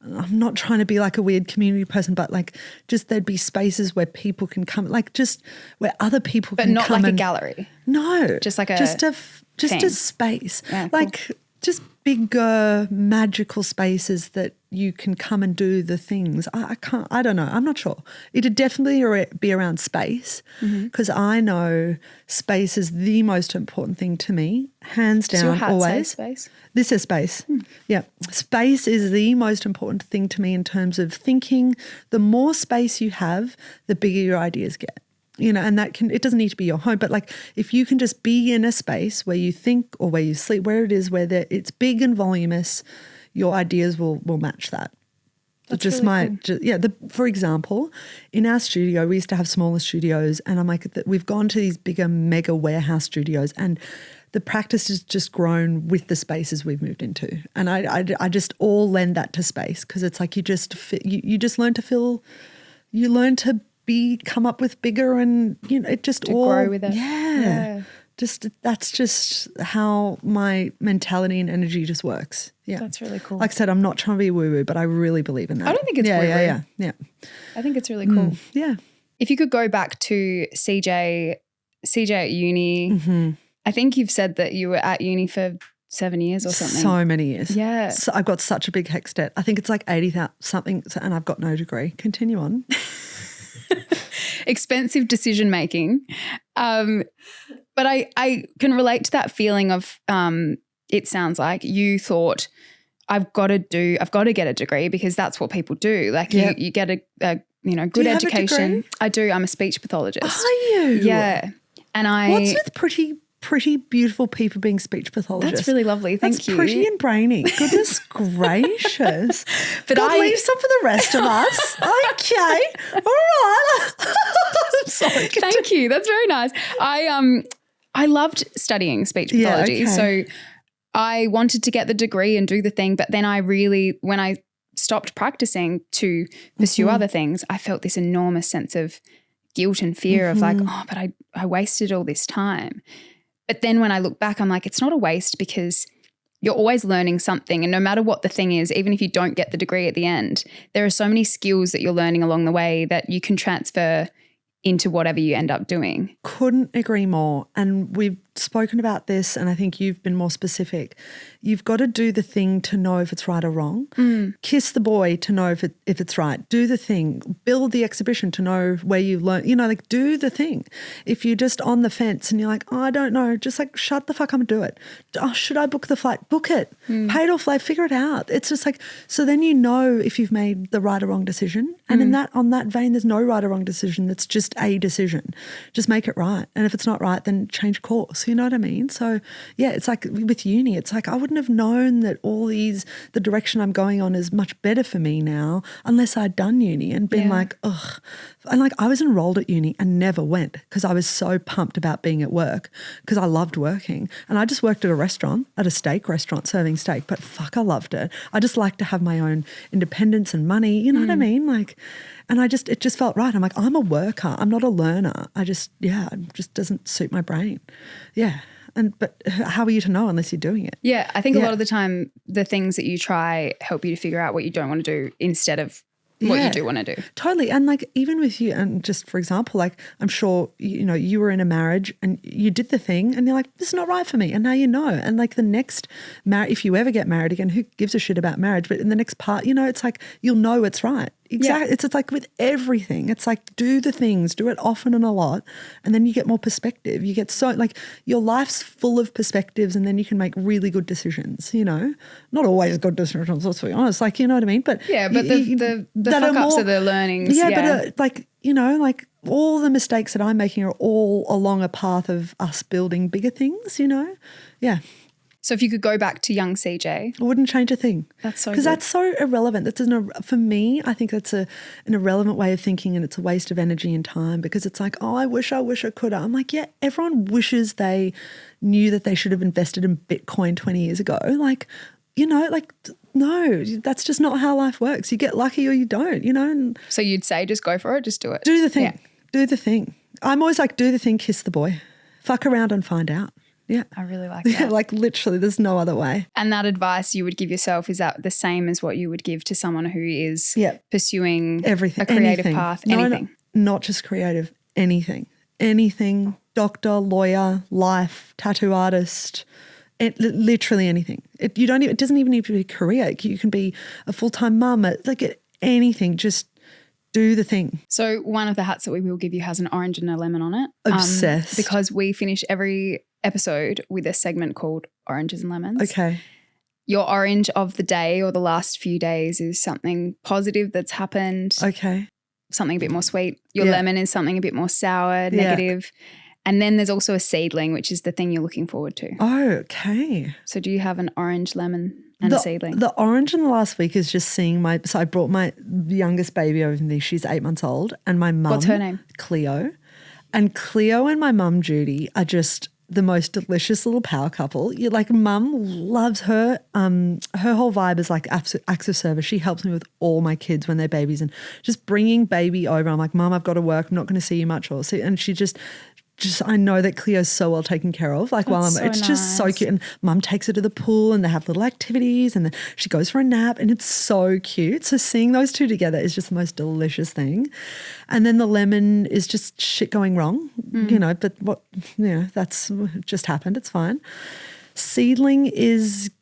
I'm not trying to be like a weird community person, but like just there'd be spaces where people can come, like just where other people can come. But not like a gallery. No. Just like a space. Yeah, like just bigger magical spaces that you can come and do the things. I don't know. I'm not sure. It'd definitely be around space because I know space is the most important thing to me, hands down. Does your hat always. say space? This is space. Yeah. Space is the most important thing to me in terms of thinking. The more space you have, the bigger your ideas get. And it doesn't need to be your home, but like if you can just be in a space where you think or where you sleep, where it is, where it's big and voluminous, your ideas will match that. That's just really cool. For example, in our studio, we used to have smaller studios and I'm like, we've gone to these bigger mega warehouse studios and the practice has just grown with the spaces we've moved into. And I just all lend that to space because it's like you just learn to feel, you learn to come up with bigger and it just to grow with it. Yeah. That's just how my mentality and energy just works. Yeah. That's really cool. Like I said, I'm not trying to be woo-woo, but I really believe in that. I don't think it's woo-woo. Yeah. I think it's really cool. Yeah. If you could go back to CJ at uni, I think you've said that you were at uni for 7 years or something. So many years. Yeah. So I've got such a big HECS debt. I think it's like 80,000 something and I've got no degree. Continue on. Expensive decision making. But I can relate to that feeling of it sounds like you thought I've got to get a degree because that's what people do. Like you get a good education. I do. I'm a speech pathologist. Are you? Yeah. And what's with pretty beautiful people being speach pathologists? That's really lovely. Thank you. That's pretty and brainy. Goodness gracious. But God, leave some for the rest of us. Okay. All right. I'm sorry. Thank you. That's very nice. I loved studying speech pathology. Yeah, okay. So I wanted to get the degree and do the thing, but then when I stopped practicing to pursue other things, I felt this enormous sense of guilt and fear of like, oh, but I wasted all this time. But then when I look back, I'm like, it's not a waste because you're always learning something. And no matter what the thing is, even if you don't get the degree at the end, there are so many skills that you're learning along the way that you can transfer into whatever you end up doing. Couldn't agree more. And we've spoken about this and I think you've been more specific. You've got to do the thing to know if it's right or wrong. Kiss the boy to know if it's right. Do the thing. Build the exhibition to know where you learn. Like do the thing. If you're just on the fence and you're like, oh, I don't know, just like shut the fuck up and do it. Oh, should I book the flight? Book it. Pay it off, figure it out. It's just like, so then you know if you've made the right or wrong decision. And on that vein, there's no right or wrong decision. That's just a decision. Just make it right. And if it's not right, then change course. else, you know what I mean? So yeah, it's like with uni, it's like I wouldn't have known that the direction I'm going on is much better for me now unless I'd done uni and been like, ugh. And like I was enrolled at uni and never went because I was so pumped about being at work because I loved working. And I just worked at a restaurant, at a steak restaurant serving steak, but fuck, I loved it. I just like to have my own independence and money, you know what I mean? Like, and it just felt right. I'm like, I'm a worker. I'm not a learner. It just doesn't suit my brain. Yeah. But how are you to know unless you're doing it? Yeah. I think a lot of the time the things that you try help you to figure out what you don't want to do instead of what you do want to do. Totally. And like even with you, and just for example, like I'm sure, you know, you were in a marriage and you did the thing and you're like, this is not right for me. And now you know. And like the next if you ever get married again, who gives a shit about marriage? But in the next part, you know, it's like you'll know it's right. Exactly. Yeah. It's like with everything. It's like do the things, do it often and a lot, and then you get more perspective. You get so like your life's full of perspectives, and then you can make really good decisions, you know. Not always good decisions, let's be honest. Like, you know what I mean? But the fuck ups are the learnings. Yeah, but like, you know, like all the mistakes that I'm making are all along a path of us building bigger things, you know. Yeah. So if you could go back to young CJ. I wouldn't change a thing. That's so good. Because that's so irrelevant. For me, I think that's an irrelevant way of thinking, and it's a waste of energy and time because it's like, oh, I wish I could. I'm like, yeah, everyone wishes they knew that they should have invested in Bitcoin 20 years ago. Like, you know, like no, that's just not how life works. You get lucky or you don't, you know. And so you'd say just go for it, just do it. Do the thing. Yeah. Do the thing. I'm always like, do the thing, kiss the boy. Fuck around and find out. Yeah. I really like that. Yeah, like literally there's no other way. And that advice you would give yourself, is that the same as what you would give to someone who is pursuing everything, a creative path? Anything? No, not just creative, anything. Anything, doctor, lawyer, life, tattoo artist, literally anything. It doesn't even need to be a career. You can be a full-time mum, like anything, just do the thing. So one of the hats that we will give you has an orange and a lemon on it. Obsessed. Because we finish every episode with a segment called Oranges and Lemons. Okay. Your orange of the day or the last few days is something positive that's happened. Okay. Something a bit more sweet. Your lemon is something a bit more sour, negative. And then there's also a seedling, which is the thing you're looking forward to. Oh, okay. So do you have an orange, lemon and a seedling? The orange in the last week is just seeing so I brought my youngest baby over there. She's 8 months old, and my mum. What's her name? Cleo. And Cleo and my mum, Judy, are just the most delicious little power couple. You like, mum loves her. Her whole vibe is like acts of service. She helps me with all my kids when they're babies, and just bringing baby over. I'm like, Mum, I've got to work. I'm not going to see you much. And she just I know that Cleo's so well taken care of. Like, it's just so cute. And mum takes her to the pool and they have little activities, and then she goes for a nap, and it's so cute. So seeing those two together is just the most delicious thing. And then the lemon is just shit going wrong, you know, but that's just happened. It's fine. Seedling is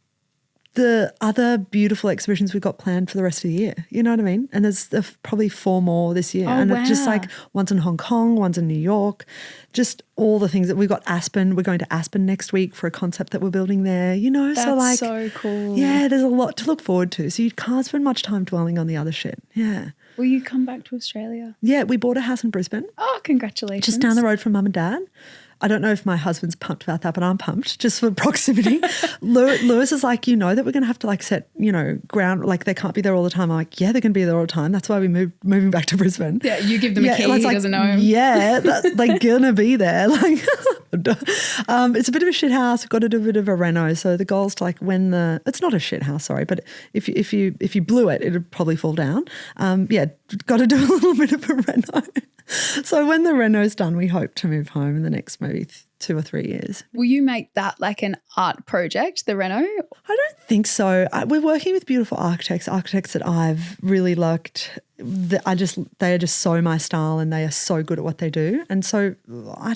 the other beautiful exhibitions we've got planned for the rest of the year. You know what I mean? And there's probably 4 more this year. It's just like one's in Hong Kong, one's in New York, just all the things that we've got. Aspen, we're going to Aspen next week for a concept that we're building there, you know? That's so cool. Yeah, there's a lot to look forward to. So you can't spend much time dwelling on the other shit. Yeah. Will you come back to Australia? Yeah, we bought a house in Brisbane. Oh, congratulations. Just down the road from mum and dad. I don't know if my husband's pumped about that, but I'm pumped just for proximity. Lewis is like, you know that we're going to have to like set, you know, ground, like they can't be there all the time. I'm like, yeah, they're going to be there all the time. That's why we moving back to Brisbane. Yeah, you give them a key, he doesn't know him. Yeah, they're going to be there. Like, it's a bit of a shit house. We've got to do a bit of a reno. So the goal's to like it's not a shit house, sorry, but if you blew it, it'd probably fall down. Got to do a little bit of a reno. So when the reno's done, we hope to move home in the next maybe 2 or 3 years. Will you make that like an art project, the reno? I don't think so. We're working with beautiful architects that I've really liked. They are just so my style, and they are so good at what they do. And so I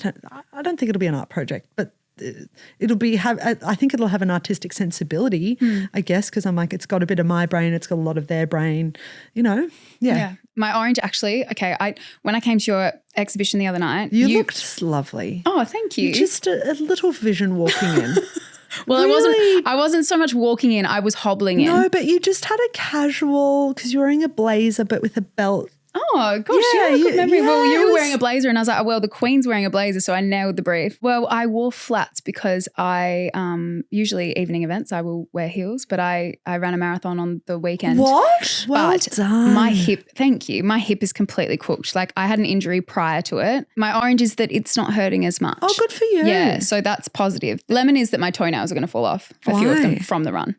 don't think it'll be an art project, but I think it'll have an artistic sensibility, I guess, because I'm like, it's got a bit of my brain, it's got a lot of their brain, you know. Yeah. My orange actually, okay, when I came to your exhibition the other night. You looked lovely. Oh, thank you. Just a little vision walking in. Well, really? I wasn't so much walking in, I was hobbling in. No, but you just had a casual, because you're wearing a blazer but with a belt Oh, gosh, you have a good memory. Well, you were wearing a blazer and I was like, oh, well, the Queen's wearing a blazer, so I nailed the brief. Well, I wore flats because I usually evening events, I will wear heels, but I ran a marathon on the weekend. What? Well done. My hip, thank you, my hip is completely cooked. Like I had an injury prior to it. My orange is that it's not hurting as much. Oh, good for you. Yeah, so that's positive. Lemon is that my toenails are going to fall off, a few of them from the run.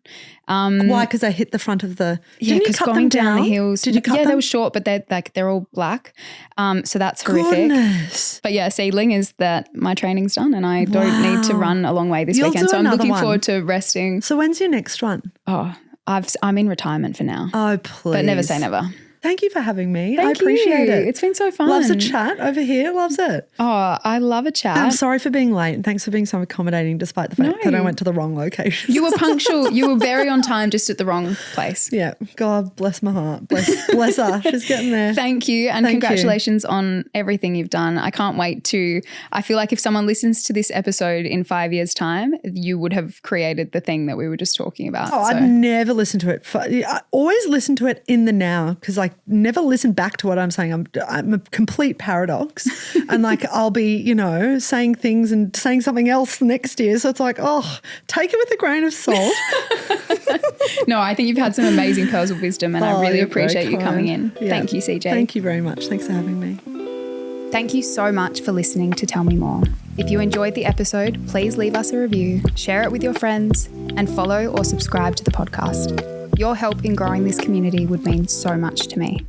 Why? Because I hit the front of the. Yeah, because going down the heels. Did you cut them? Yeah, they were short, but they're all black. So that's horrific. Goodness. But yeah, seedling is that my training's done and I don't need to run a long way this weekend. So I'm looking forward to resting. So when's your next run? Oh, I'm in retirement for now. Oh, please. But never say never. Thank you for having me. I appreciate it. It's been so fun. Loves a chat over here. Loves it. Oh, I love a chat. I'm sorry for being late and thanks for being so accommodating despite the fact that I went to the wrong location. You were punctual. You were very on time, just at the wrong place. Yeah. God bless my heart. Bless her. She's getting there. Thank you. And congratulations on everything you've done. I can't wait I feel like if someone listens to this episode in 5 years' time, you would have created the thing that we were just talking about. Oh, I'd never listen to it. I always listen to it in the now because I never listen back to what I'm saying. I'm a complete paradox and like I'll be, saying things and saying something else next year. So it's like, take it with a grain of salt. No, I think you've had some amazing pearls of wisdom and I really appreciate you coming in. Yeah. Thank you, CJ. Thank you very much. Thanks for having me. Thank you so much for listening to Tell Me More. If you enjoyed the episode, please leave us a review, share it with your friends, and follow or subscribe to the podcast. Your help in growing this community would mean so much to me.